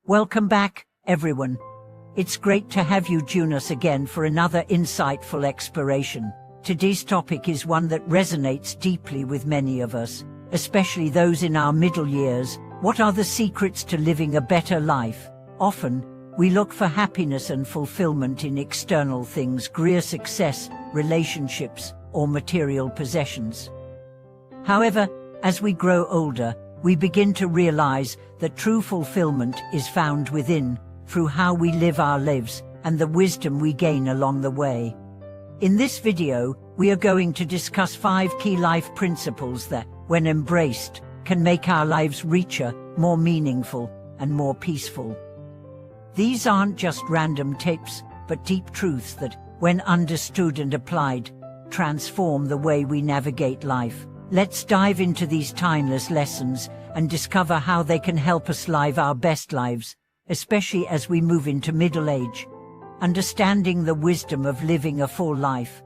Welcome back, everyone. It's great to have you join us again for another insightful exploration. Today's topic is one that resonates deeply with many of us, especially those in our middle years. What are the secrets to living a better life? Often, we look for happiness and fulfillment in external things, career success, relationships, or material possessions. However, as we grow older, we begin to realize that true fulfillment is found within, through how we live our lives and the wisdom we gain along the way. In this video, we are going to discuss 5 key life principles that, when embraced, can make our lives richer, more meaningful, and more peaceful. These aren't just random tips, but deep truths that, when understood and applied, transform the way we navigate life. Let's dive into these timeless lessons and discover how they can help us live our best lives, especially as we move into middle age. Understanding the wisdom of living a full life.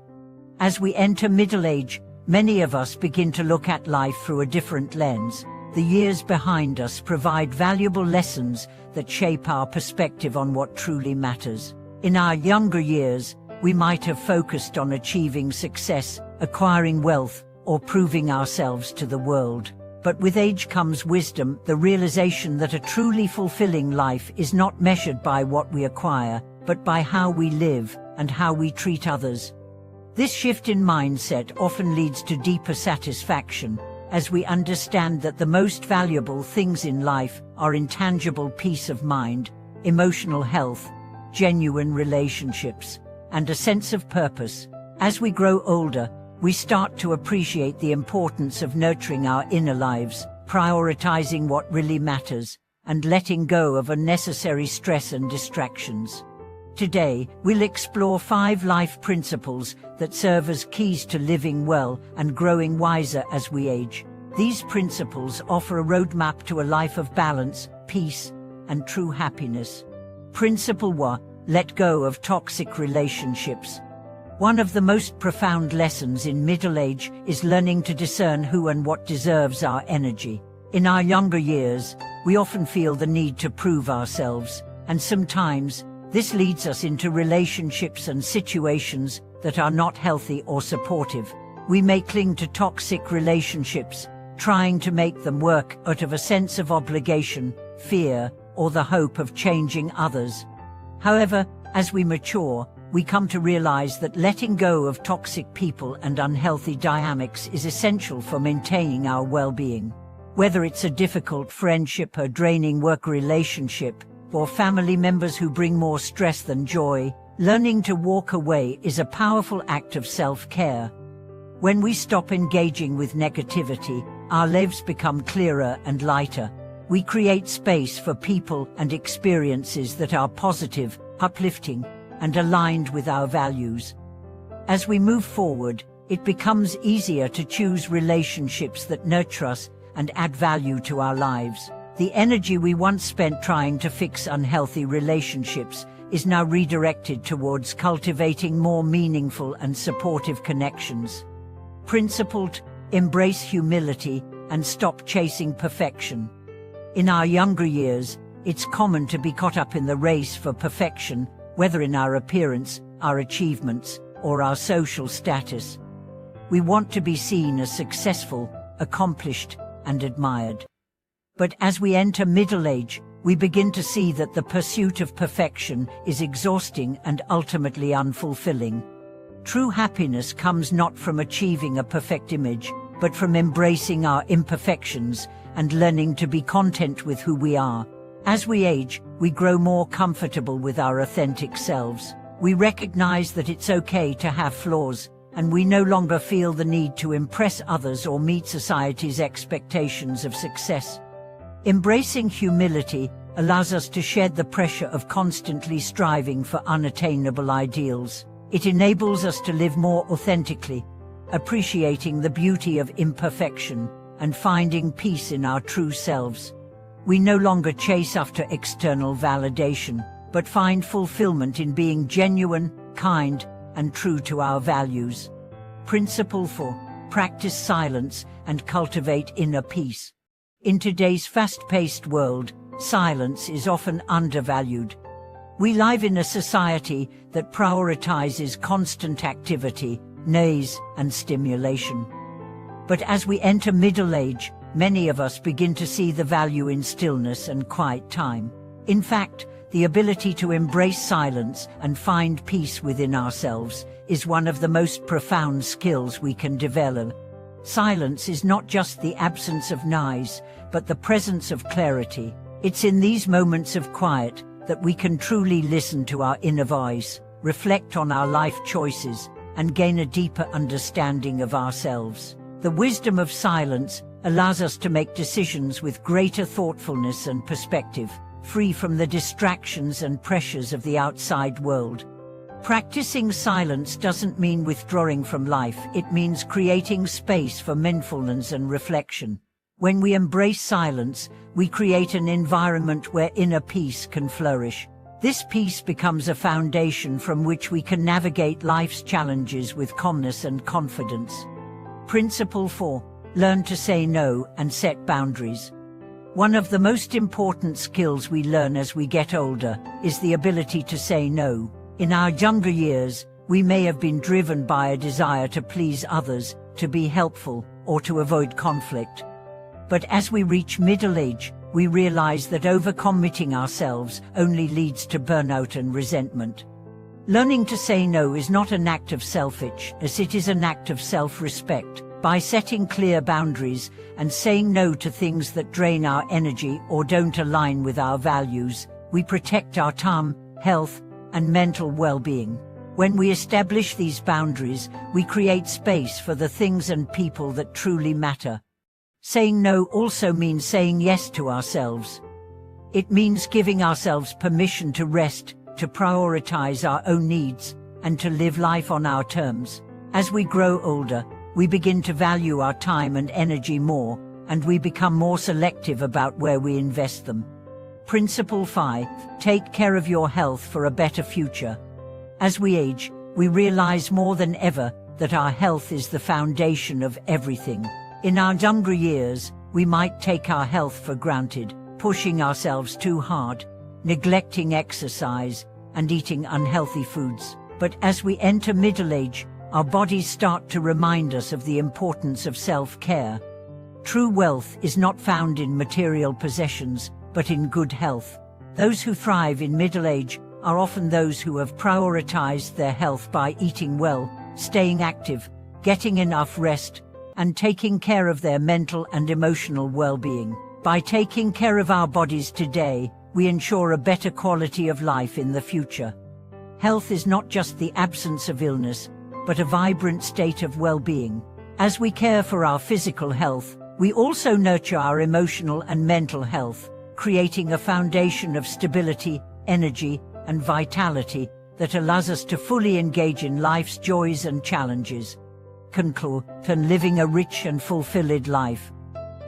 As we enter middle age, many of us begin to look at life through a different lens. The years behind us provide valuable lessons that shape our perspective on what truly matters. In our younger years, we might have focused on achieving success, acquiring wealth, or proving ourselves to the world. But with age comes wisdom, the realization that a truly fulfilling life is not measured by what we acquire, but by how we live and how we treat others. This shift in mindset often leads to deeper satisfaction, as we understand that the most valuable things in life are intangible peace of mind, emotional health, genuine relationships, and a sense of purpose. As we grow older, we start to appreciate the importance of nurturing our inner lives, prioritizing what really matters, and letting go of unnecessary stress and distractions. Today, we'll explore 5 life principles that serve as keys to living well and growing wiser as we age. These principles offer a roadmap to a life of balance, peace, and true happiness. Principle 1: let go of toxic relationships. One of the most profound lessons in middle age is learning to discern who and what deserves our energy. In our younger years, we often feel the need to prove ourselves, and sometimes this leads us into relationships and situations that are not healthy or supportive. We may cling to toxic relationships, trying to make them work out of a sense of obligation, fear, or the hope of changing others. However, as we mature, we come to realize that letting go of toxic people and unhealthy dynamics is essential for maintaining our well-being. Whether it's a difficult friendship, a draining work relationship, or family members who bring more stress than joy, learning to walk away is a powerful act of self-care. When we stop engaging with negativity, our lives become clearer and lighter. We create space for people and experiences that are positive, uplifting, and aligned with our values. As we move forward, it becomes easier to choose relationships that nurture us and add value to our lives. The energy we once spent trying to fix unhealthy relationships is now redirected towards cultivating more meaningful and supportive connections. Principle 2: embrace humility and stop chasing perfection. In our younger years, it's common to be caught up in the race for perfection, whether in our appearance, our achievements, or our social status. We want to be seen as successful, accomplished, and admired. But as we enter middle age, we begin to see that the pursuit of perfection is exhausting and ultimately unfulfilling. True happiness comes not from achieving a perfect image, but from embracing our imperfections and learning to be content with who we are. As we age, we grow more comfortable with our authentic selves. We recognize that it's okay to have flaws, and we no longer feel the need to impress others or meet society's expectations of success. Embracing humility allows us to shed the pressure of constantly striving for unattainable ideals. It enables us to live more authentically, appreciating the beauty of imperfection and finding peace in our true selves. We no longer chase after external validation, but find fulfillment in being genuine, kind, and true to our values. Principle 4: practice silence and cultivate inner peace. In today's fast-paced world, silence is often undervalued. We live in a society that prioritizes constant activity, noise, and stimulation. But as we enter middle age, many of us begin to see the value in stillness and quiet time. In fact, the ability to embrace silence and find peace within ourselves is one of the most profound skills we can develop. Silence is not just the absence of noise, but the presence of clarity. It's in these moments of quiet that we can truly listen to our inner voice, reflect on our life choices, and gain a deeper understanding of ourselves. The wisdom of silence allows us to make decisions with greater thoughtfulness and perspective, free from the distractions and pressures of the outside world. Practicing silence doesn't mean withdrawing from life, it means creating space for mindfulness and reflection. When we embrace silence, we create an environment where inner peace can flourish. This peace becomes a foundation from which we can navigate life's challenges with calmness and confidence. Principle 4. Learn to say no and set boundaries. One of the most important skills we learn as we get older is the ability to say no. In our younger years, we may have been driven by a desire to please others, to be helpful, or to avoid conflict. But as we reach middle age, we realize that overcommitting ourselves only leads to burnout and resentment. Learning to say no is not an act of selfishness, it is an act of self-respect. By setting clear boundaries and saying no to things that drain our energy or don't align with our values, we protect our time, health, and mental well-being. When we establish these boundaries, we create space for the things and people that truly matter. Saying no also means saying yes to ourselves. It means giving ourselves permission to rest, to prioritize our own needs, and to live life on our terms. As we grow older, we begin to value our time and energy more, and we become more selective about where we invest them. Principle 5. Take care of your health for a better future. As we age, we realize more than ever that our health is the foundation of everything. In our younger years, we might take our health for granted, pushing ourselves too hard, neglecting exercise, and eating unhealthy foods. But as we enter middle age, our bodies start to remind us of the importance of self-care. True wealth is not found in material possessions, but in good health. Those who thrive in middle age are often those who have prioritized their health by eating well, staying active, getting enough rest, and taking care of their mental and emotional well-being. By taking care of our bodies today, we ensure a better quality of life in the future. Health is not just the absence of illness, but a vibrant state of well-being. As we care for our physical health, we also nurture our emotional and mental health, creating a foundation of stability, energy, and vitality that allows us to fully engage in life's joys and challenges. Conclusion: living a rich and fulfilled life.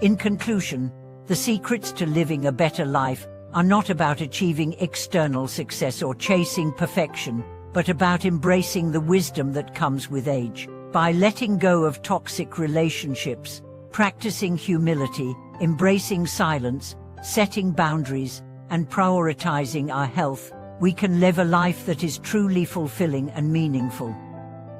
In conclusion, the secrets to living a better life are not about achieving external success or chasing perfection, but about embracing the wisdom that comes with age. By letting go of toxic relationships, practicing humility, embracing silence, setting boundaries, and prioritizing our health, we can live a life that is truly fulfilling and meaningful.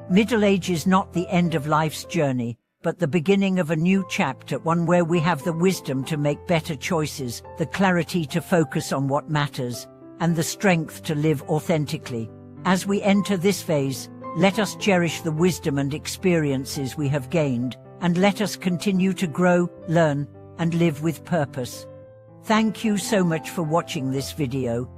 Middle age is not the end of life's journey, but the beginning of a new chapter, one where we have the wisdom to make better choices, the clarity to focus on what matters, and the strength to live authentically. As we enter this phase, let us cherish the wisdom and experiences we have gained, and let us continue to grow, learn, and live with purpose. Thank you so much for watching this video.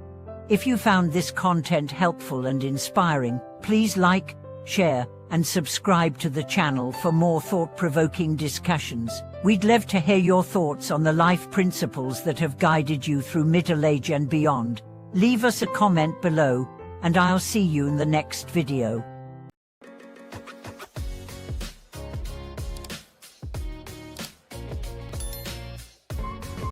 If you found this content helpful and inspiring, please like, share, and subscribe to the channel for more thought-provoking discussions. We'd love to hear your thoughts on the life principles that have guided you through middle age and beyond. Leave us a comment below, and I'll see you in the next video.